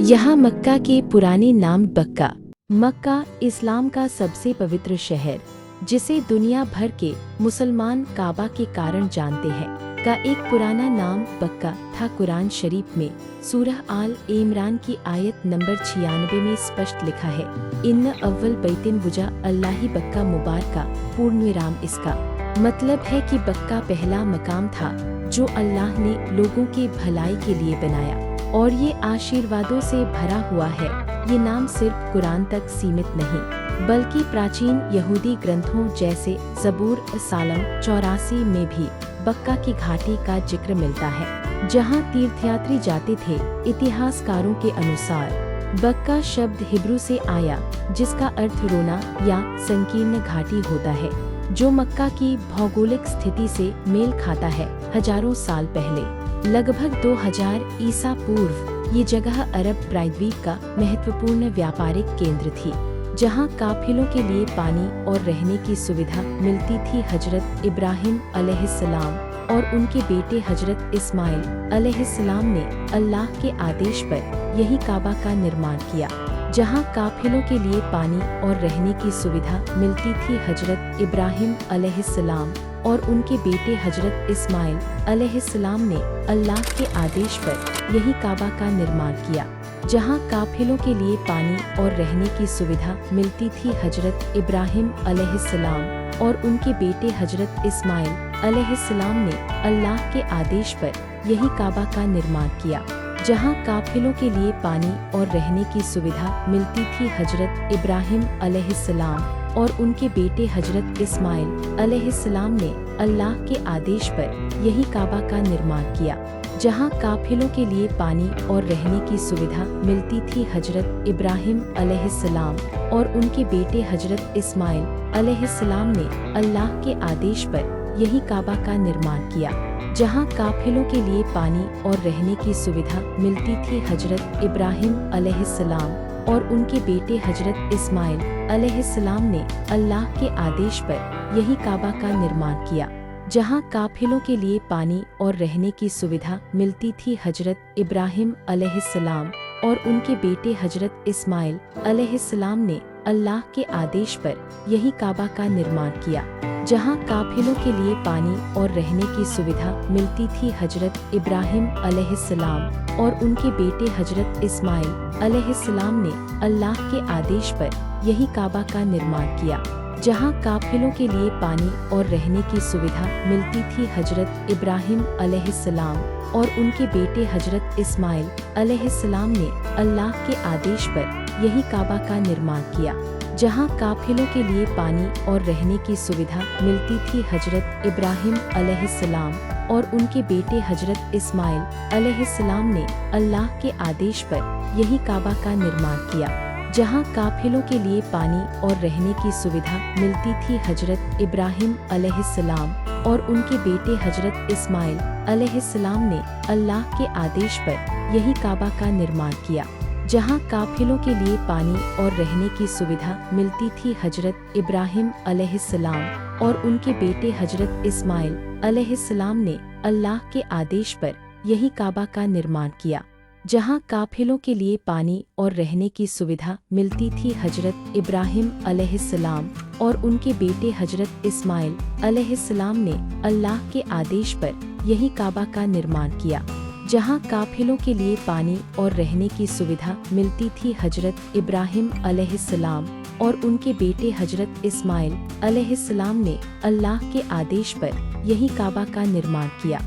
यहाँ मक्का के पुराने नाम बक्का। मक्का इस्लाम का सबसे पवित्र शहर, जिसे दुनिया भर के मुसलमान काबा के कारण जानते हैं, का एक पुराना नाम बक्का था। कुरान शरीफ में सूरह आल इमरान की आयत नंबर 96 में स्पष्ट लिखा है, इन्न अव्वल बैतिन वुजा अल्लाही बक्का मुबारका। पूर्ण विराम। इसका मतलब है कि बक्का पहला मकाम था जो अल्लाह ने लोगों के भलाई के लिए बनाया और ये आशीर्वादों से भरा हुआ है। ये नाम सिर्फ कुरान तक सीमित नहीं, बल्कि प्राचीन यहूदी ग्रंथों जैसे ज़बूर सालम 84 में भी बक्का की घाटी का जिक्र मिलता है, जहां तीर्थयात्री जाते थे। इतिहासकारों के अनुसार बक्का शब्द हिब्रू से आया, जिसका अर्थ रोना या संकीर्ण घाटी होता है, जो मक्का की भौगोलिक स्थिति से मेल खाता है। हजारों साल पहले, लगभग 2000 ईसा पूर्व, ये जगह अरब प्रायद्वीप का महत्वपूर्ण व्यापारिक केंद्र थी, जहां काफिलों के लिए पानी और रहने की सुविधा मिलती थी। हजरत इब्राहिम अलैहिस्सलाम और उनके बेटे हजरत इस्माइल अलैहिस्सलाम ने अल्लाह के आदेश पर यही काबा का निर्माण किया, जहां काफिलों के लिए पानी और रहने की सुविधा मिलती थी। हजरत इब्राहिम अलैहिस्सलाम और उनके बेटे हजरत इस्माइल अलैहिस्सलाम ने अल्लाह के आदेश पर यही काबा का निर्माण किया, जहां काफिलों के लिए पानी और रहने की सुविधा मिलती थी। हजरत इब्राहिम अलैहिस्सलाम और उनके बेटे हजरत इस्माइल अलैहिस्सलाम ने अल्लाह के आदेश पर यही काबा का निर्माण किया, जहां काफिलों के लिए पानी और रहने की सुविधा मिलती थी। हजरत इब्राहिम अलैहिस्सलाम और उनके बेटे हजरत इस्माइल अलैहिस्सलाम ने अल्लाह के आदेश पर यही काबा का निर्माण किया, जहां काफिलों के लिए पानी और रहने की सुविधा मिलती थी। हजरत इब्राहिम अलैहिस्सलाम और उनके बेटे हजरत इस्माइल अलैहिस्सलाम ने अल्लाह के आदेश पर यही काबा का निर्माण किया, जहां काफिलों के लिए पानी और रहने की सुविधा मिलती थी। हजरत इब्राहिम अलैहिस्सलाम और उनके बेटे हजरत इस्माइल अलैहिस्सलाम ने अल्लाह के आदेश पर यही काबा का निर्माण किया, जहां काफिलों के लिए पानी और रहने की सुविधा मिलती थी। हजरत इब्राहिम अलैहिस्सलाम और उनके बेटे हजरत इस्माइल अलैहिस्सलाम ने अल्लाह के आदेश पर यही काबा का निर्माण किया, जहां काफिलों के लिए पानी और रहने की सुविधा मिलती थी। हजरत इब्राहिम अलैहिस्सलाम और उनके बेटे हजरत इस्माइल अलैहिस्सलाम ने अल्लाह के आदेश पर यही काबा का निर्माण किया, जहां काफिलों के लिए पानी और रहने की सुविधा मिलती थी। हजरत इब्राहिम अलैहिस्सलाम और उनके बेटे हजरत इस्माइल अलैहिस्सलाम ने अल्लाह के आदेश पर यही काबा का निर्माण किया, जहां काफिलों के लिए पानी और रहने की सुविधा मिलती थी। हजरत इब्राहिम अलैहिस्सलाम और उनके बेटे हजरत इस्माइल अलैहिस्सलाम ने अल्लाह के आदेश पर यही काबा का निर्माण किया, जहां काफिलों के लिए पानी और रहने की सुविधा मिलती थी। हजरत इब्राहिम अलैहिस्सलाम और उनके बेटे हजरत इस्माइल अलैहिस्सलाम ने अल्लाह के आदेश पर यही काबा का निर्माण किया, जहां काफिलों के लिए पानी और रहने की सुविधा मिलती थी। हजरत इब्राहिम अलैहिस्सलाम और उनके बेटे हजरत इस्माइल अलैहिस्सलाम ने अल्लाह के आदेश पर यही काबा का निर्माण किया, जहां काफिलों के लिए पानी और रहने की सुविधा मिलती थी। हजरत इब्राहिम अलैहिस्सलाम और उनके बेटे हजरत इस्माइल अलैहिस्सलाम ने अल्लाह के आदेश पर यही काबा का निर्माण किया, जहां काफिलों के लिए पानी और रहने की सुविधा मिलती थी। हजरत इब्राहिम अलैहिस्सलाम और उनके बेटे हजरत इस्माइल अलैहिस्सलाम ने अल्लाह के आदेश पर यही काबा का निर्माण किया,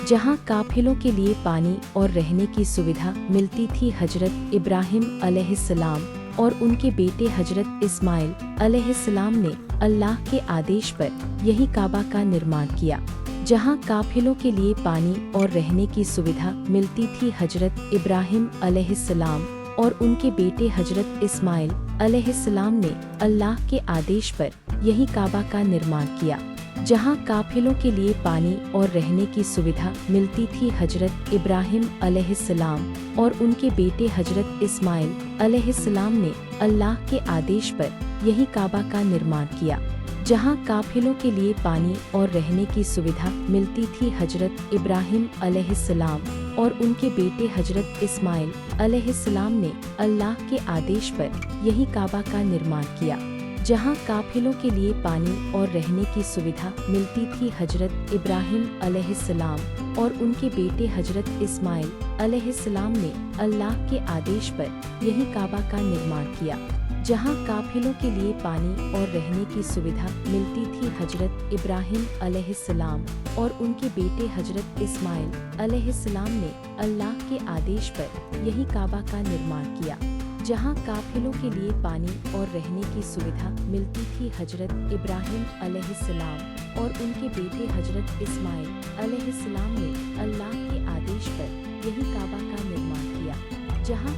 जहां काफिलों के लिए पानी और रहने की सुविधा मिलती थी। हजरत इब्राहिम अलैहिस्सलाम और उनके बेटे हजरत इस्माइल अलैहिस्सलाम ने अल्लाह के आदेश पर यही काबा का निर्माण किया, जहां काफिलों के लिए पानी और रहने की सुविधा मिलती थी। हजरत इब्राहिम अलैहिस्सलाम और उनके बेटे हजरत इस्माइल अलैहिस्सलाम ने अल्लाह के आदेश पर यही काबा का निर्माण किया, जहां काफिलों के लिए पानी और रहने की सुविधा मिलती थी। हजरत इब्राहिम अलैहिस्सलाम और उनके बेटे हजरत इस्माइल अलैहिस्सलाम ने अल्लाह के आदेश पर यही काबा का निर्माण किया, जहां काफिलों के लिए पानी और रहने की सुविधा मिलती थी। हजरत इब्राहिम अलैहिस्सलाम और उनके बेटे हजरत इस्माइल अलैहिस्सलाम ने अल्लाह के आदेश पर यही काबा का निर्माण किया। जहां काफिलों के लिए पानी और रहने की सुविधा मिलती थी। हजरत इब्राहिम अलैहिस्सलाम और उनके बेटे हजरत इस्माइल अलैहिस्सलाम ने अल्लाह के आदेश पर यही काबा का निर्माण किया। जहां काफिलों के लिए पानी और रहने की सुविधा मिलती थी। हजरत इब्राहिम अलैहिस्सलाम और उनके बेटे हजरत इस्माइल अलैहिस्सलाम ने अल्लाह के आदेश पर यही काबा का निर्माण किया। जहां काफिलों के लिए पानी और रहने की सुविधा मिलती थी। हजरत इब्राहिम अलैहिस्सलाम और उनके बेटे हजरत इस्माइल अलैहिस्सलाम ने अल्लाह के आदेश पर यही काबा का निर्माण किया। जहां